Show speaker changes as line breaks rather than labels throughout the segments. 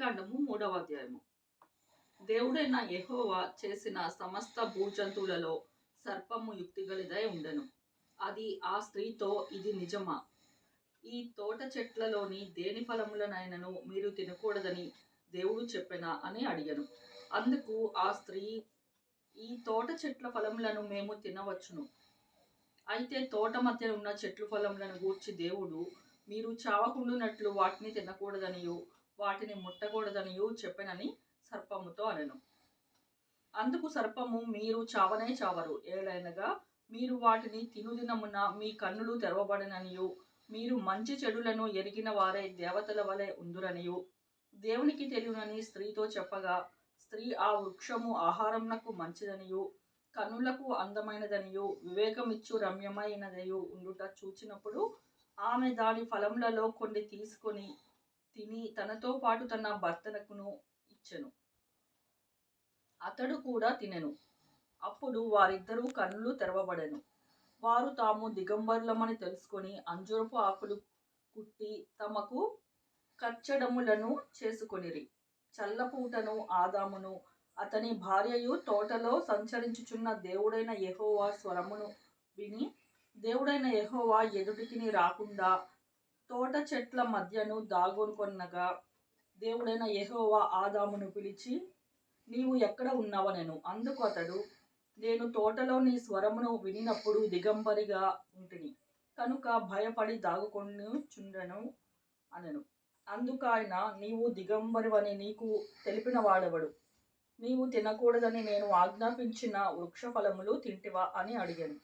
ఆదికాండము 3వ అధ్యాయము. దేవుడైన యెహోవా చేసిన సమస్త భూజంతువులలో సర్పము యుక్తిగలిదై ఉండెను. అది ఆ స్త్రీతో, ఇది నిజమా? ఈ తోట చెట్లలోని దేని ఫలములనైనను మీరు తినకూడదని దేవుడు చెప్పెనా అని అడిగెను. అందుకు ఆ స్త్రీ, ఈ తోట చెట్ల ఫలములను మేము తినవచ్చును. అయితే తోట మధ్య ఉన్న చెట్ల ఫలములను గూర్చి దేవుడు, మీరు చావకుండునట్లు వాటిని తినకూడదనియు వాటిని ముట్టకూడదనియు చెప్పెనని సర్పముతో అనెను. అందుకు సర్పము, మీరు చావనే చావరు, ఏలైనగా మీరు వాటిని తినుదినమున మీ కన్నులు తెరవబడిననియు మీరు మంచి చెడులను ఎరిగిన వారే దేవతల వలె ఉందురనియు దేవునికి తెలియనని స్త్రీతో చెప్పగా, స్త్రీ ఆ వృక్షము ఆహారమునకు మంచిదనియు కన్నులకు అందమైనదనియు వివేకమిచ్చు రమ్యమైనదయు ఉండుట చూచినప్పుడు ఆమె దాని ఫలములలో కొన్ని తీసుకొని తిని తనతో పాటు తన భర్తనకును ఇచ్చెను. అతడు కూడా తినెను. అప్పుడు వారిద్దరూ కన్నులు తెరవబడెను. వారు తాము దిగంబరులమని తెలుసుకొని అంజూరపు ఆకులు కుట్టి తమకు కచ్చడములను చేసుకొనిరి. చల్లపూటను ఆదామును అతని భార్యయు తోటలో సంచరించుచున్న దేవుడైన యెహోవా స్వరమును విని, దేవుడైన యెహోవా ఎదుటికి రాకుండా తోట చెట్ల మధ్యను దాగుకొనగా, దేవుడైన యెహోవా ఆదామును పిలిచి, నీవు ఎక్కడ ఉన్నావనెను. అందుకు అతడు, నేను తోటలో నీ స్వరమును వినినప్పుడు దిగంబరిగా ఉంటిని, కనుక భయపడి దాగుకొనుచుండెను అనెను. అందుకాయన, నీవు దిగంబరివని నీకు తెలిపిన వాడెవడు? నీవు తినకూడదని నేను ఆజ్ఞాపించిన వృక్ష ఫలములు తింటివా అని అడిగాను.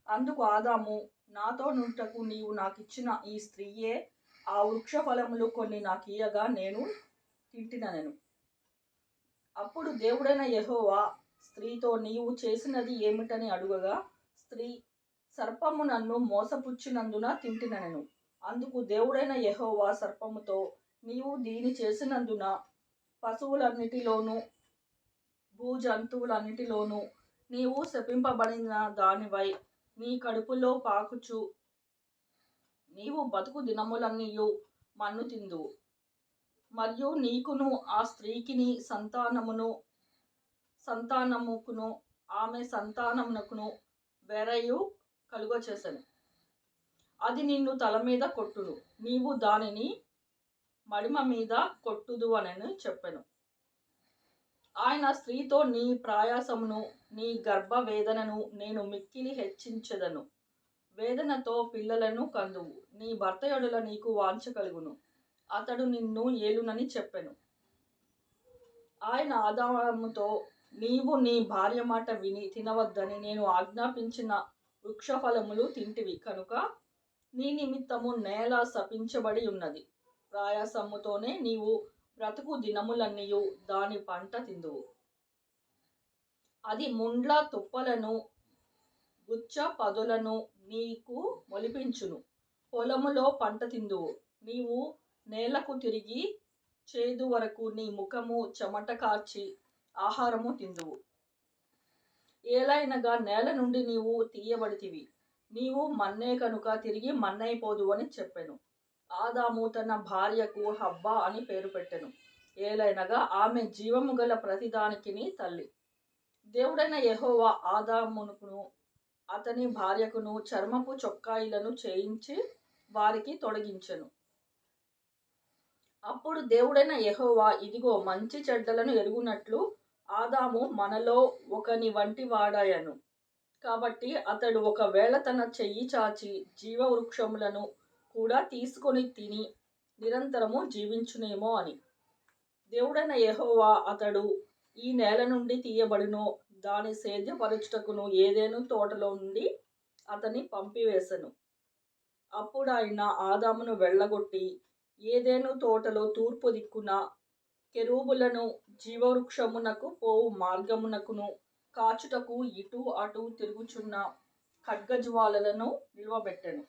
అందుకు ఆదాము, నాతో నుంటకు నీవు నాకిచ్చిన ఈ స్త్రీయే ఆ వృక్ష ఫలములు కొన్ని నాకియ్యగా నేను తింటిననెను. అప్పుడు దేవుడైన యెహోవా స్త్రీతో, నీవు చేసినది ఏమిటని అడుగగా, స్త్రీ, సర్పము నన్ను మోసపుచ్చినందున తింటిననెను. అందుకు దేవుడైన యెహోవా సర్పముతో, నీవు దీని చేసినందున పశువులన్నిటిలోనూ భూజంతువులన్నిటిలోనూ నీవు శపింపబడిన దానివై నీ కడుపులో పాకుచు నీవు బతుకు దినములన్నీయు మన్ను తిందువు. మరియు నీకును ఆ స్త్రీకిని సంతానముకును ఆమె సంతానమునకును వేరయు కలుగచేసెను. అది నిన్ను తల మీద కొట్టును, నీవు దానిని మడిమ మీద కొట్టుదువనని చెప్పెను. ఆయన స్త్రీతో, నీ ప్రయాసమును నీ గర్భ వేదనను నేను మిక్కిలి హెచ్చించెదను. వేదనతో పిల్లలను కందువు. నీ భర్త యెడల నీకు వాంఛ కలుగును, అతడు నిన్ను ఏలునని చెప్పెను. ఆయన ఆదాముతో, నీవు నీ భార్య మాట విని తినవద్దని నేను ఆజ్ఞాపించిన వృక్ష ఫలములు తింటివి కనుక నీ నిమిత్తము నేల శపించబడి ఉన్నది. ప్రయాసముతోనే నీవు బ్రతుకు దినములన్నీయు దాని పంట తిందువు. అది ముండ్ల తుప్పలను గుచ్చ పదులను నీకు మొలిపించును. పొలములో పంట తిందువు. నీవు నేలకు తిరిగి చేదు వరకు నీ ముఖము చెమట కార్చి ఆహారము తిందువు. ఏలైనగా నేల నుండి నీవు తీయబడితివి, నీవు మన్నే కనుక తిరిగి మన్నైపోదు అని చెప్పెను. ఆదాము తన భార్యకు హవ్వ అని పేరు పెట్టెను. ఏలైనగా ఆమె జీవము గల ప్రతిదానికిని తల్లి. దేవుడైన యెహోవా ఆదామునకును అతని భార్యకును చర్మపు చొక్కాయిలను చేయించి వారికి తొడిగించెను. అప్పుడు దేవుడైన యెహోవా, ఇదిగో, మంచి చెడ్డలను ఎరుగునట్లు ఆదాము మనలో ఒకని వంటి వాడాయను. కాబట్టి అతడు ఒకవేళ తన చెయ్యి చాచి జీవవృక్షములను కూడా తీసుకొని తిని నిరంతరము జీవించునేమో అని. దేవుడైన యెహోవా అతడు ఈ నేల నుండి తీయబడినో దాని సేద్యపరచుటకును ఏదెను తోటలో నుండి అతని పంపివేసెను. అప్పుడాయన ఆదామును వెళ్ళగొట్టి ఏదెను తోటలో తూర్పు దిక్కున కెరూబులను జీవవృక్షమునకు పోవు మార్గమునకును కాచుటకు ఇటు అటు తిరుగుచున్న ఖడ్గజ్వాలలను నిలువబెట్టెను.